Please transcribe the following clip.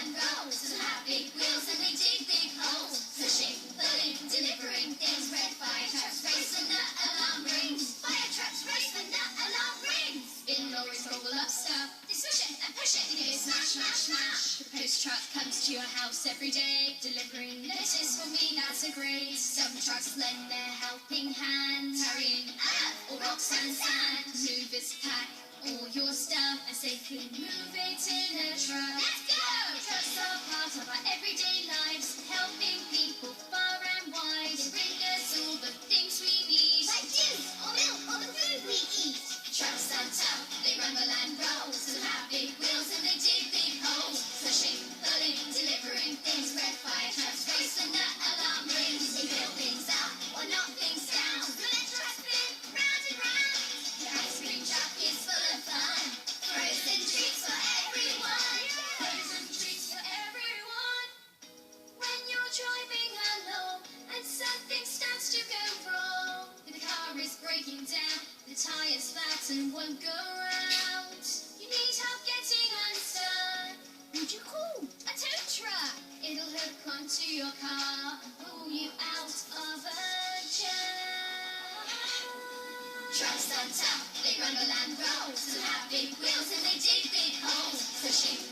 and rolls and have big wheels and they dig big holes. Pushing, pulling, delivering things. Red fire trucks race the nut alarm rings. Fire trucks race the nut alarm rings. Spin lorries gobble up stuff. They swish it and push it and go smash, smash, smash. The post truck comes to your house every day, delivering letters for me, that's a great. Some trucks lend their helping hand, carrying earth or rocks and sand. Movers pack all your stuff and safely move it in a truck. Let's go! Trucks are part of our everyday lives, helping people far and wide. They bring us all the things we need, like juice or milk or the food we eat. Trucks are tough, they rumble and roll, so have big wheels and they dig big holes. Pushing, pulling, delivering things. Red fire trucks race the nut alarm rings. They build things up or knock things down. The red trucks spin round and round. The ice cream truck is full of fun. Frozen treats for everyone. Frozen treats for everyone. When you're driving along and something starts to go wrong, the car is breaking down, the tire's flat and won't go round. You need help getting unstuck. Who'd you call? A tow truck. It'll hook onto your car and pull you out of a jam. Trucks are tough, they rumble and roll, so have big wheels and they dig big holes. Pushing,